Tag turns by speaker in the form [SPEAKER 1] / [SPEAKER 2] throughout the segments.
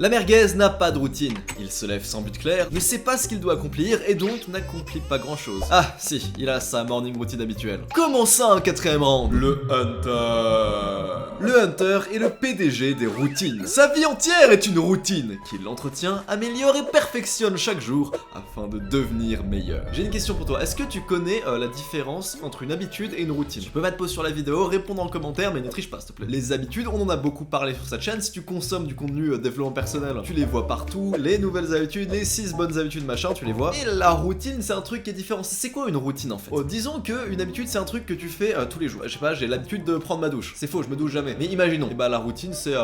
[SPEAKER 1] La merguez n'a pas de routine, il se lève sans but clair, ne sait pas ce qu'il doit accomplir et donc n'accomplit pas grand chose. Ah si, il a sa morning routine habituelle. Comment ça un quatrième rang? Le Hunter. Le Hunter est le PDG des routines. Sa vie entière est une routine qu'il entretient, améliore et perfectionne chaque jour afin de devenir meilleur. J'ai une question pour toi, est-ce que tu connais la différence entre une habitude et une routine? Tu peux mettre pause sur la vidéo, répondre en commentaire, mais ne triche pas s'il te plaît. Les habitudes, on en a beaucoup parlé sur cette chaîne, si tu consommes du contenu développement personnel, tu les vois partout, les nouvelles habitudes, les 6 bonnes habitudes machin, tu les vois. Et la routine, c'est un truc qui est différent. C'est quoi une routine en fait? Disons que une habitude, c'est un truc que tu fais tous les jours. Je sais pas, j'ai l'habitude de prendre ma douche. C'est faux, je me douche jamais. Mais imaginons, et bah la routine, c'est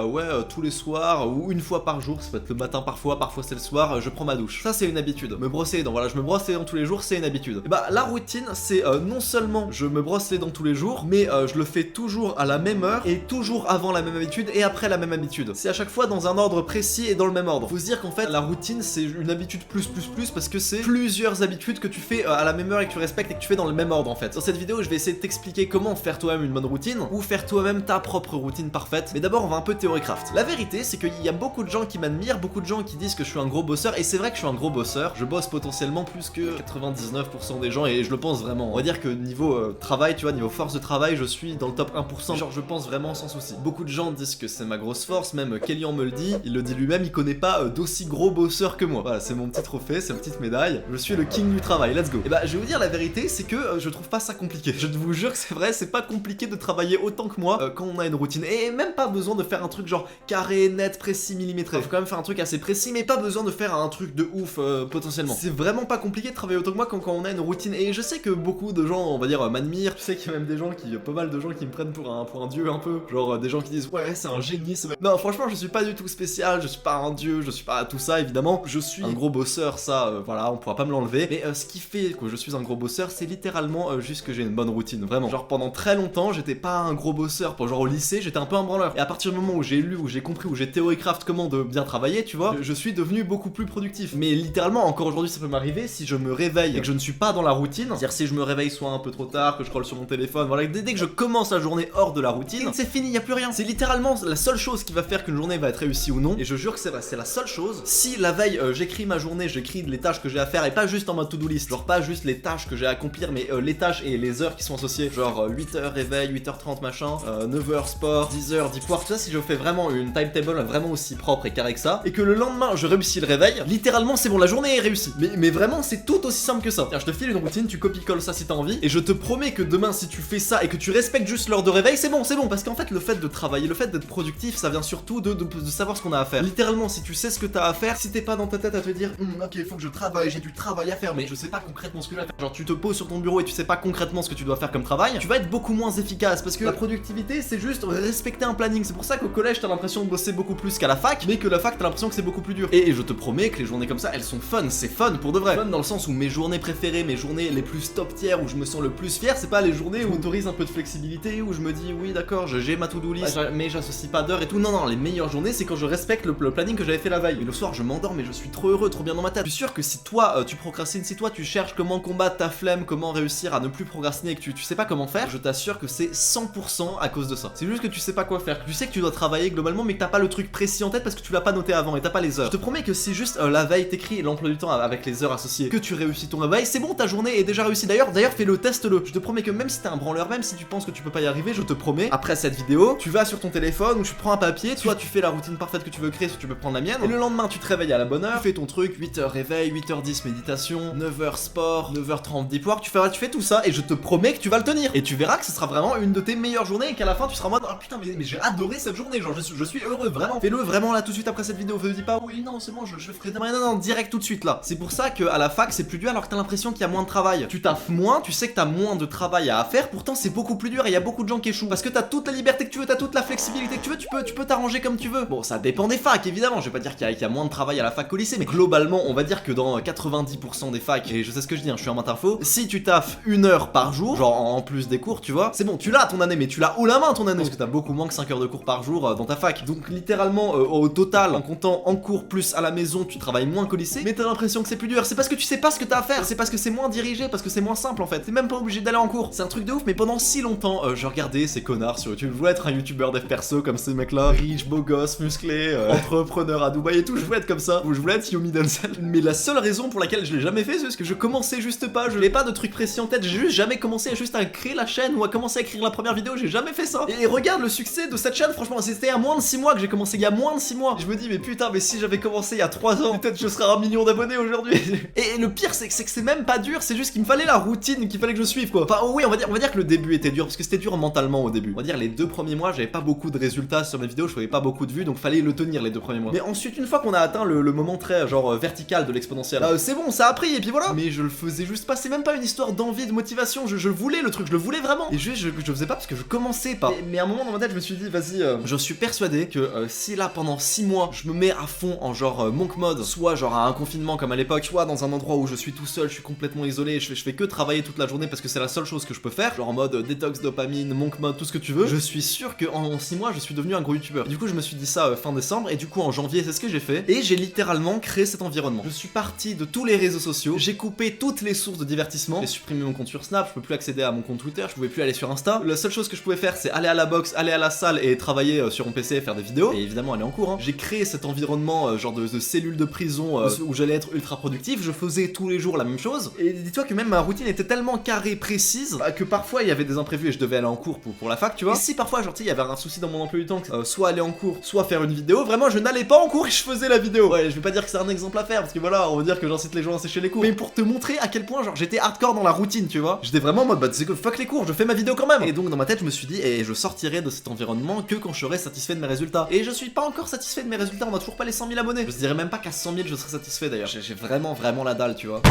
[SPEAKER 1] tous les soirs ou une fois par jour, ça peut être le matin parfois c'est le soir, je prends ma douche. Ça c'est une habitude. Me brosser les dents, voilà, je me brosse les dents tous les jours, c'est une habitude. Et bah la routine, c'est non seulement je me brosse les dents tous les jours, mais je le fais toujours à la même heure et toujours avant la même habitude et après la même habitude. C'est à chaque fois dans un ordre précis et dans le même ordre. Faut se dire qu'en fait la routine c'est une habitude plus parce que c'est plusieurs habitudes que tu fais à la même heure et que tu respectes et que tu fais dans le même ordre en fait. Dans cette vidéo je vais essayer de t'expliquer comment faire toi-même une bonne routine ou faire toi-même ta propre routine parfaite. Mais d'abord on va un peu théorie-craft. La vérité c'est qu'il y a beaucoup de gens qui m'admirent, beaucoup de gens qui disent que je suis un gros bosseur et c'est vrai que je suis un gros bosseur. Je bosse potentiellement plus que 99% des gens et je le pense vraiment. On va dire que niveau travail, tu vois, niveau force de travail, je suis dans le top 1%. Genre je pense vraiment sans souci. Beaucoup de gens disent que c'est ma grosse force, même Kellyan me le dit, il le dit lui-même, il connaît pas d'aussi gros bosseur que moi. Voilà, c'est mon petit trophée, c'est ma petite médaille. Je suis le king du travail, let's go. Et bah je vais vous dire la vérité, c'est que je trouve pas ça compliqué. Je vous jure que c'est vrai, c'est pas compliqué de travailler autant que moi quand on a une routine. Et même pas besoin de faire un truc genre carré, net, précis, millimétré. Faut quand même faire un truc assez précis, mais pas besoin de faire un truc de ouf potentiellement. C'est vraiment pas compliqué de travailler autant que moi quand on a une routine. Et je sais que beaucoup de gens, on va dire, m'admirent. Je sais qu'il y a même des gens pas mal de gens qui me prennent pour un dieu un peu. Genre des gens qui disent ouais c'est un génie ce mec. Non franchement je suis pas du tout spécial, je suis pas un dieu, je suis pas tout ça évidemment. Je suis un gros bosseur, ça voilà, on pourra pas me l'enlever. Mais ce qui fait que je suis un gros bosseur, c'est littéralement juste que j'ai une bonne routine, vraiment. Genre pendant très longtemps j'étais pas un gros bosseur. Genre au lycée j'étais un peu un branleur. Et à partir du moment où j'ai lu, où j'ai compris, où j'ai théorie-craft comment de bien travailler, tu vois, je suis devenu beaucoup plus productif. Mais littéralement encore aujourd'hui ça peut m'arriver si je me réveille et que je ne suis pas dans la routine. C'est-à-dire si je me réveille soit un peu trop tard, que je scrolle sur mon téléphone, voilà, dès que je commence la journée hors de la routine, c'est fini, y a plus rien. C'est littéralement la seule chose qui va faire qu'une journée va être réussie ou non. Et je jure que c'est vrai, c'est la seule chose. Si la veille j'écris ma journée, j'écris les tâches que j'ai à faire et pas juste en mode to-do list, genre pas juste les tâches que j'ai à accomplir, mais les tâches et les heures qui sont associées, genre 8h réveil, 8h30 machin, 9h sport, 10h deep work, tout ça. Si je fais vraiment une timetable vraiment aussi propre et carré que ça, et que le lendemain je réussis le réveil, littéralement c'est bon, la journée est réussie. Mais vraiment c'est tout aussi simple que ça. Tiens, je te file une routine, tu copie-colles ça si t'as envie, et je te promets que demain si tu fais ça et que tu respectes juste l'heure de réveil, c'est bon, parce qu'en fait le fait de travailler, le fait d'être productif, ça vient surtout de savoir ce qu'on a à faire. Littéralement si tu sais ce que t'as à faire, si t'es pas dans ta tête à te dire ok faut que je travaille, j'ai du travail à faire, mais je sais pas concrètement ce que je vais faire, genre tu te poses sur ton bureau et tu sais pas concrètement ce que tu dois faire comme travail, tu vas être beaucoup moins efficace, parce que la productivité c'est juste respecter un planning. C'est pour ça qu'au collège t'as l'impression de bosser beaucoup plus qu'à la fac, mais que la fac t'as l'impression que c'est beaucoup plus dur. Et je te promets que les journées comme ça elles sont fun, c'est fun pour de vrai. Fun dans le sens où mes journées préférées, mes journées les plus top tier, où je me sens le plus fier, c'est pas les journées où j'autorise un peu de flexibilité, où je me dis oui d'accord j'ai ma to-do list mais j'associe pas d'heures et tout. Non, les meilleures journées c'est quand je respecte le planning que j'avais fait la veille. Et le soir je m'endors mais je suis trop heureux, trop bien dans ma tête. Je suis sûr que si toi tu procrastines, si toi tu cherches comment combattre ta flemme, comment réussir à ne plus procrastiner et que tu sais pas comment faire, je t'assure que c'est 100% à cause de ça. C'est juste que tu sais pas quoi faire, que tu sais que tu dois travailler globalement mais que t'as pas le truc précis en tête parce que tu l'as pas noté avant et t'as pas les heures. Je te promets que si juste la veille t'écris l'emploi du temps avec les heures associées, que tu réussis ton réveil, c'est bon, ta journée est déjà réussie. D'ailleurs fais-le, teste-le. Je te promets que même si t'es un branleur, même si tu penses que tu peux pas y arriver, je te promets, après cette vidéo, tu vas sur ton téléphone ou tu prends un papier, soit tu fais la routine parfaite que tu veux créer, soit tu peux prendre la mienne, et le lendemain tu te réveilles à la bonne heure, tu fais ton truc, 8h réveil, 8h10 méditation, 9h sport, 9h30 deep work, tu fais tout ça et je te promets que tu vas le tenir. Et tu verras que ce sera vraiment une de tes meilleures journées et qu'à la fin tu seras en mode oh putain mais j'ai adoré cette journée, genre je suis heureux, vraiment. Fais-le vraiment là tout de suite après cette vidéo, ne dis pas oui non c'est bon je le ferai demain, non direct tout de suite là. C'est pour ça qu'à la fac c'est plus dur alors que t'as l'impression qu'il y a moins de travail. Tu taffes moins, tu sais que t'as moins de travail à faire, pourtant c'est beaucoup plus dur et il y a beaucoup de gens qui échouent parce que t'as toute la liberté que tu veux, t'as toute la flexibilité que tu veux, tu peux t'arranger comme tu veux. Bon ça dépend des facs évidemment, je vais pas dire qu'il y a moins de travail à la fac qu'au lycée, mais globalement on va dire que dans 90% des facs, et je sais ce que je dis, je suis un matin-info, si tu taffes 1 heure par jour, genre en plus des cours tu vois, c'est bon, tu l'as ton année, mais tu l'as haut la main ton année, parce que t'as beaucoup moins que 5 heures de cours par jour dans ta fac. Donc littéralement au total, en comptant en cours plus à la maison, tu travailles moins qu'au lycée, mais t'as l'impression que c'est plus dur. C'est parce que tu sais pas ce que t'as à faire, c'est parce que c'est moins dirigé, parce que c'est moins simple en fait. T'es même pas obligé d'aller en cours. C'est un truc de ouf, mais pendant si longtemps, je regardais ces connards sur YouTube. Je voulais être un youtubeur dev perso comme ces mecs là, riches, beaux gosses, musclés, entrepreneur à Dubaï et tout, je voulais être comme ça, je voulais être Yomi Denzel. Mais la seule raison pour laquelle je l'ai jamais fait, c'est parce que je commençais juste pas, je n'avais pas de truc précis en tête, j'ai juste jamais commencé à créer la chaîne ou à commencer à écrire la première vidéo, j'ai jamais fait ça. Et regarde le succès de cette chaîne, franchement, c'était à moins de 6 mois que j'ai commencé, il y a moins de 6 mois. Je me dis, mais putain, mais si j'avais commencé il y a 3 ans, peut-être je serais à 1 million d'abonnés aujourd'hui. Et le pire, c'est que c'est même pas dur, c'est juste qu'il me fallait la routine qu'il fallait que je suive, quoi. Enfin, oui, on va dire que le début était dur, parce que c'était dur mentalement au début. On va dire les 2 premiers mois, j'avais pas beaucoup de résultats sur mes vidéos, je faisais pas beaucoup de vues, donc fallait le tenir les 2 premiers mois. Mais ensuite, une fois qu'on a atteint le moment très genre vertical de l'exponentiel, c'est bon, ça a pris, et puis voilà. Mais je le faisais juste pas, c'est même pas une histoire d'envie, de motivation, je voulais le truc, je le voulais vraiment. Et juste, je faisais pas parce que je commençais pas. Mais à un moment dans ma tête, je me suis dit, vas-y, je suis persuadé que si là pendant 6 mois, je me mets à fond en genre monk mode, soit genre à un confinement comme à l'époque, soit dans un endroit où je suis tout seul, je suis complètement isolé, je fais que travailler toute la journée parce que c'est la seule chose que je peux faire, genre en mode détox, dopamine, monk mode, tout ce que tu veux, je suis sûr qu'en 6 mois, je suis devenu un gros youtubeur. Du coup, je me suis dit ça fin décembre, et du coup, en janvier, c'est ce que j'ai fait, et j'ai littéralement créé cet environnement. Je suis parti de tous les réseaux sociaux, j'ai coupé toutes les sources de divertissement, j'ai supprimé mon compte sur Snap, je peux plus accéder à mon compte Twitter, je pouvais plus aller sur Insta. La seule chose que je pouvais faire, c'est aller à la boxe, aller à la salle et travailler sur mon PC et faire des vidéos, et évidemment aller en cours. J'ai créé cet environnement genre de cellule de prison où j'allais être ultra productif, je faisais tous les jours la même chose, et dis-toi que même ma routine était tellement carrée, précise, que parfois il y avait des imprévus et je devais aller en cours pour la fac, tu vois. Et si parfois, genre, tu sais, il y avait un souci dans mon emploi du temps, soit aller en cours, soit faire une vidéo, vraiment je n'allais pas en cours et je faisais la vidéo. Ouais, je vais pas dire que c'est un exemple à faire, parce que voilà, on va dire que j'incite les gens à sécher les cours, mais pour te montrer à quel point, genre, j'étais hardcore dans la routine, tu vois. J'étais vraiment en mode, bah, tu sais que fuck les cours, je fais ma vidéo quand même. Et donc, dans ma tête, je me suis dit, et je sortirai de cet environnement que quand je serai satisfait de mes résultats. Et je suis pas encore satisfait de mes résultats, on a toujours pas les 100 000 abonnés. Je dirais même pas qu'à 100 000 je serais satisfait d'ailleurs. J'ai vraiment la dalle, tu vois.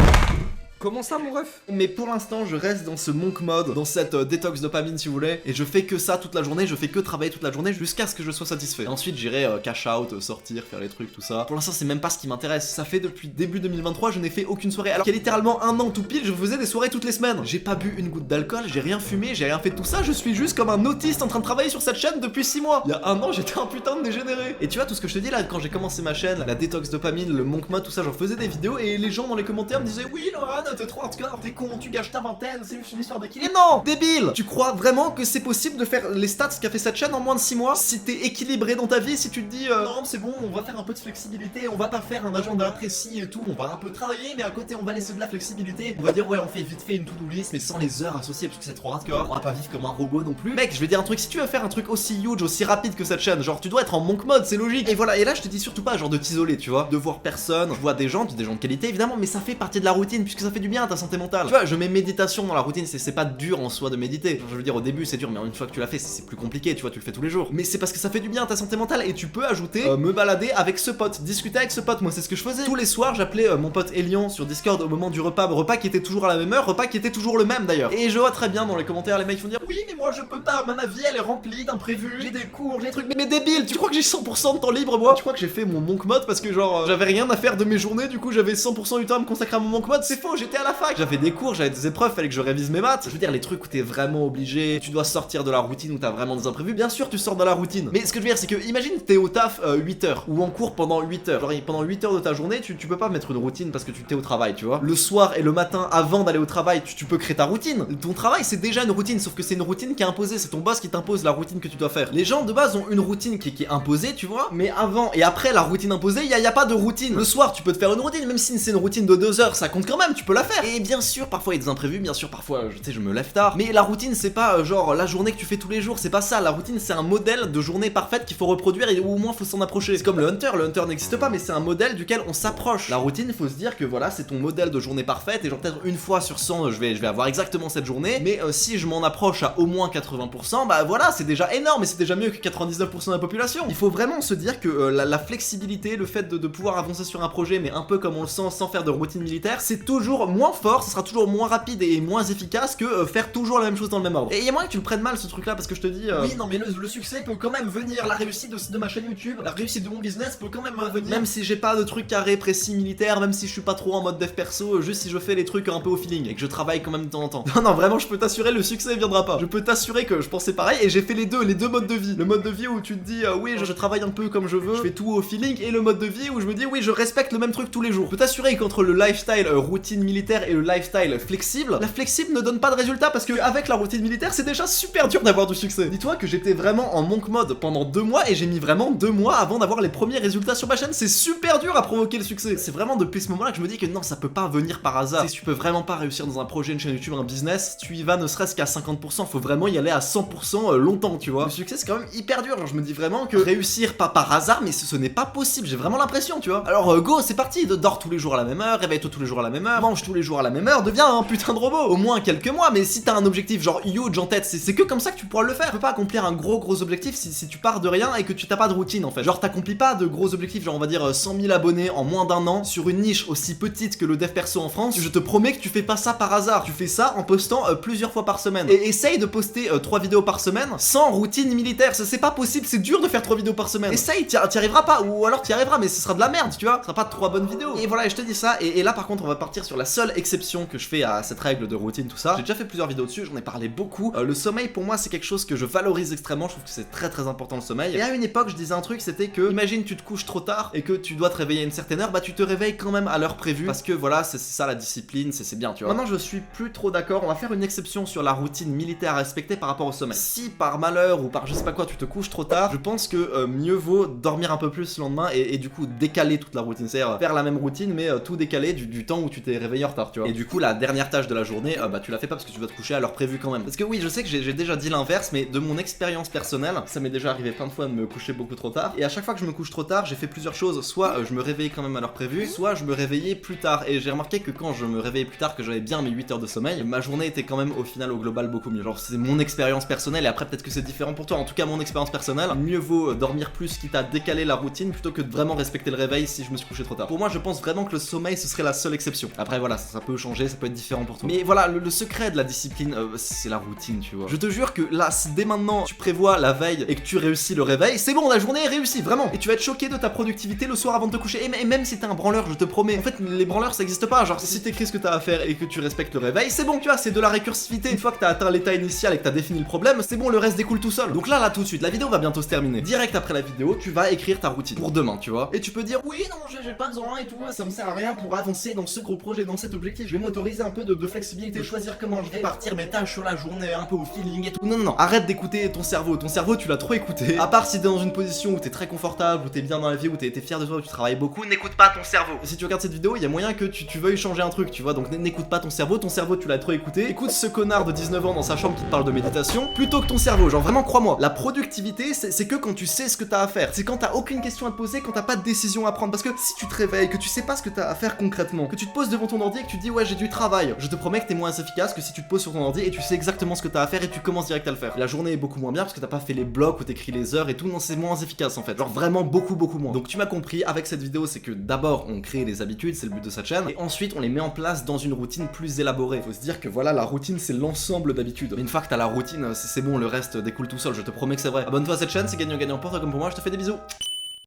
[SPEAKER 2] Comment ça, mon ref?
[SPEAKER 1] Mais pour l'instant, je reste dans ce monk mode, dans cette détox dopamine si vous voulez, et je fais que ça toute la journée, je fais que travailler toute la journée jusqu'à ce que je sois satisfait. Et ensuite, j'irai cash out, sortir, faire les trucs, tout ça. Pour l'instant, c'est même pas ce qui m'intéresse. Ça fait depuis début 2023, je n'ai fait aucune soirée. Alors qu'il y a littéralement un an tout pile, je faisais des soirées toutes les semaines. J'ai pas bu une goutte d'alcool, j'ai rien fumé, j'ai rien fait de tout ça. Je suis juste comme un autiste en train de travailler sur cette chaîne depuis 6 mois. Il y a un an, j'étais un putain de dégénéré. Et tu vois, tout ce que je te dis là, quand j'ai commencé ma chaîne, la détox dopamine, le monk mode, tout ça, j'en faisais des vidéos et les gens dans les commentaires me disaient, oui, Laurent, t'es trop hardcore, t'es con, tu gâches ta vingtaine, c'est juste une histoire d'équilibre. Non, débile. Tu crois vraiment que c'est possible de faire les stats qu'a fait cette chaîne en moins de 6 mois? Si t'es équilibré dans ta vie, si tu te dis non c'est bon, on va faire un peu de flexibilité, on va pas faire un agenda précis et tout, on va un peu travailler mais à côté on va laisser de la flexibilité. On va dire ouais on fait vite fait une to-do list mais sans les heures associées parce que c'est trop hardcore. On va pas vivre comme un robot non plus. Mec, je vais dire un truc, si tu veux faire un truc aussi huge, aussi rapide que cette chaîne, genre tu dois être en monk mode, c'est logique. Et voilà, et là je te dis surtout pas genre de t'isoler, tu vois, de voir personne, je vois des gens de qualité évidemment, mais ça fait partie de la routine puisque ça fait du bien à ta santé mentale. Tu vois, je mets méditation dans la routine, c'est pas dur en soi de méditer. Je veux dire au début c'est dur mais une fois que tu l'as fait c'est plus compliqué, tu vois, tu le fais tous les jours. Mais c'est parce que ça fait du bien à ta santé mentale et tu peux ajouter me balader avec ce pote, discuter avec ce pote. Moi c'est ce que je faisais. Tous les soirs j'appelais mon pote Elian sur Discord au moment du repas qui était toujours à la même heure, repas qui était toujours le même d'ailleurs. Et je vois très bien dans les commentaires les mecs vont dire oui mais moi je peux pas, ma vie elle est remplie d'imprévus, j'ai des cours, j'ai des trucs. Mais débile, tu crois que j'ai 100% de temps libre moi? Tu crois que j'ai fait mon monk mode parce que genre j'avais rien à faire de mes journées, du coup j'avais 100% du temps à me consacrer à mon monk mode? C'est faux, j'étais à la fac, j'avais des cours, j'avais des épreuves, fallait que je révise mes maths. Je veux dire les trucs où t'es vraiment obligé, tu dois sortir de la routine où t'as vraiment des imprévus, bien sûr tu sors de la routine. Mais ce que je veux dire c'est que imagine t'es au taf 8 heures ou en cours pendant 8 heures. Genre pendant 8 heures de ta journée tu peux pas mettre une routine parce que tu t'es au travail, tu vois. Le soir et le matin avant d'aller au travail tu peux créer ta routine. Ton travail c'est déjà une routine, sauf que c'est une routine qui est imposée, c'est ton boss qui t'impose la routine que tu dois faire. Les gens de base ont une routine qui est imposée, tu vois, mais avant et après la routine imposée y a pas de routine. Le soir tu peux te faire une routine, même si c'est une routine de 2 heures ça compte quand même, tu peux la faire. Et bien sûr parfois il y a des imprévus, bien sûr parfois je me lève tard, mais la routine c'est pas genre la journée que tu fais tous les jours, c'est pas ça. La routine c'est un modèle de journée parfaite qu'il faut reproduire et au moins faut s'en approcher. C'est comme le Hunter n'existe pas mais c'est un modèle duquel on s'approche. La routine faut se dire que voilà c'est ton modèle de journée parfaite et genre peut-être une fois sur 100 je vais avoir exactement cette journée, mais si je m'en approche à au moins 80%, bah voilà c'est déjà énorme et c'est déjà mieux que 99% de la population. Il faut vraiment se dire que la flexibilité, le fait de pouvoir avancer sur un projet mais un peu comme on le sent sans faire de routine militaire, c'est toujours moins fort, ce sera toujours moins rapide et moins efficace que faire toujours la même chose dans le même ordre. Et il y a moyen que tu le prennes mal ce truc là parce que je te dis oui non mais le succès peut quand même venir, la réussite de ma chaîne YouTube, la réussite de mon business peut quand même venir, même si j'ai pas de truc carré précis militaire, même si je suis pas trop en mode dev perso, juste si je fais les trucs un peu au feeling et que je travaille quand même de temps en temps. Non vraiment je peux t'assurer le succès viendra pas. Je peux t'assurer que je pensais pareil et j'ai fait les deux modes de vie. Le mode de vie où tu te dis oui je travaille un peu comme je veux, je fais tout au feeling, et le mode de vie où je me dis oui je respecte le même truc tous les jours. Je peux t'assurer qu'entre le lifestyle routine militaire militaire et le lifestyle flexible, la flexible ne donne pas de résultat parce que avec la routine militaire, c'est déjà super dur d'avoir du succès. Dis-toi que j'étais vraiment en monk mode pendant 2 mois et j'ai mis vraiment 2 mois avant d'avoir les premiers résultats sur ma chaîne. C'est super dur à provoquer le succès. C'est vraiment depuis ce moment-là que je me dis que non, ça peut pas venir par hasard. Si tu peux vraiment pas réussir dans un projet, une chaîne YouTube, un business, tu y vas ne serait-ce qu'à 50%, faut vraiment y aller à 100% longtemps, tu vois. Le succès, c'est quand même hyper dur. Genre, je me dis vraiment que réussir pas par hasard, mais ce n'est pas possible. J'ai vraiment l'impression, tu vois. Alors, go, c'est parti. Dors tous les jours à la même heure, réveille-toi tous les jours à la même heure, mange tous les jours à la même heure, deviens un putain de robot. Au moins quelques mois, mais si t'as un objectif genre huge en tête, c'est que comme ça que tu pourras le faire. Tu peux pas accomplir un gros objectif si tu pars de rien et que tu t'as pas de routine en fait. Genre, t'accomplis pas de gros objectifs, genre on va dire 100 000 abonnés en moins d'un an sur une niche aussi petite que le dev perso en France. Je te promets que tu fais pas ça par hasard. Tu fais ça en postant plusieurs fois par semaine. Et essaye de poster 3 vidéos par semaine sans routine militaire. C'est pas possible, c'est dur de faire 3 vidéos par semaine. Essaye, t'y arriveras pas, ou alors t'y arriveras, mais ce sera de la merde, tu vois. Ce sera pas 3 bonnes vidéos. Et voilà, et je te dis ça. Et là, par contre, on va partir sur la seule exception que je fais à cette règle de routine, tout ça. J'ai déjà fait plusieurs vidéos dessus, j'en ai parlé beaucoup. Le sommeil, pour moi, c'est quelque chose que je valorise extrêmement. Je trouve que c'est très important le sommeil. Et à une époque, je disais un truc, c'était que, imagine, tu te couches trop tard et que tu dois te réveiller à une certaine heure, bah tu te réveilles quand même à l'heure prévue. Parce que voilà, c'est ça la discipline, c'est bien, tu vois. Maintenant, je suis plus trop d'accord. On va faire une exception sur la routine militaire à respecter par rapport au sommeil. Si par malheur ou par je sais pas quoi, tu te couches trop tard, je pense que mieux vaut dormir un peu plus le lendemain et du coup décaler toute la routine. C'est-à-dire faire la même routine, mais tout décaler du temps où tu t'es réveillé en retard, tu vois. Et du coup, la dernière tâche de la journée, bah tu la fais pas parce que tu dois te coucher à l'heure prévue quand même. Parce que oui, je sais que j'ai déjà dit l'inverse, mais de mon expérience personnelle, ça m'est déjà arrivé plein de fois de me coucher beaucoup trop tard. Et à chaque fois que je me couche trop tard, j'ai fait plusieurs choses. Soit je me réveillais quand même à l'heure prévue, soit je me réveillais plus tard. Et j'ai remarqué que quand je me réveillais plus tard, que j'avais bien mes 8 heures de sommeil, ma journée était quand même au final au global beaucoup mieux. Genre c'est mon expérience personnelle et après peut-être que c'est différent pour toi. En tout cas mon expérience personnelle, mieux vaut dormir plus quitte à décaler la routine plutôt que de vraiment respecter le réveil si je me suis couché trop tard. Pour moi je pense vraiment que le sommeil ce serait la seule exception. Après voilà, ça peut changer, ça peut être différent pour toi. Mais voilà, le secret de la discipline, c'est la routine, tu vois. Je te jure que là, si dès maintenant tu prévois la veille et que tu réussis le réveil, c'est bon, la journée est réussie, vraiment. Et tu vas être choqué de ta productivité le soir avant de te coucher. Et même si t'es un branleur, je te promets. En fait, les branleurs ça existe pas. Genre, si t'écris ce que t'as à faire et que tu respectes le réveil, c'est bon, tu vois, c'est de la récursivité. Une fois que t'as atteint l'état initial et que t'as défini le problème, c'est bon, le reste découle tout seul. Donc là, tout de suite, la vidéo va bientôt se terminer. Direct après la vidéo, tu vas écrire ta routine pour demain, tu vois. Et tu peux dire, oui, non, j'ai pas besoin et tout, ça me sert à rien pour avancer dans ce gros projet, dans cet objectif. Je vais m'autoriser un peu de flexibilité, choisir comment je vais partir mes tâches sur la journée, un peu au feeling et tout. Non, arrête d'écouter ton cerveau. Ton cerveau, tu l'as trop écouté. À part si t'es dans une position où t'es très confortable, où t'es bien dans la vie, où t'es fier de toi, où tu travailles beaucoup, n'écoute pas ton cerveau. Et si tu regardes cette vidéo, il y a moyen que tu veuilles changer un truc, tu vois. Donc n'écoute pas ton cerveau, tu l'as trop écouté. Écoute ce connard de 19 ans dans sa chambre qui te parle de méditation, plutôt que ton cerveau. Genre vraiment, crois-moi, la productivité, c'est que quand tu sais ce que t'as à faire. C'est quand t'as aucune question à te poser, quand t'as pas de décision à prendre. Parce que si tu te réveilles, que tu sais pas ce que t'as à faire concrètement, que tu te poses devant ton ordi et que tu te dis ouais j'ai du travail, je te promets que t'es moins efficace que si tu te poses sur ton ordi et tu sais exactement ce que t'as à faire et tu commences direct à le faire. La journée est beaucoup moins bien parce que t'as pas fait les blocs où t'écris les heures et tout, non c'est moins efficace en fait. Genre vraiment beaucoup moins. Donc tu m'as compris avec cette vidéo, c'est que d'abord on crée les habitudes, c'est le but de cette chaîne, et ensuite on les met en place dans une routine plus élaborée. Faut se dire que voilà, la routine c'est l'ensemble d'habitudes. Mais une fois que t'as la routine, c'est bon, le reste découle tout seul, je te promets que c'est vrai. Abonne-toi à cette chaîne, c'est gagnant-gagnant pour toi comme pour moi, je te fais des bisous.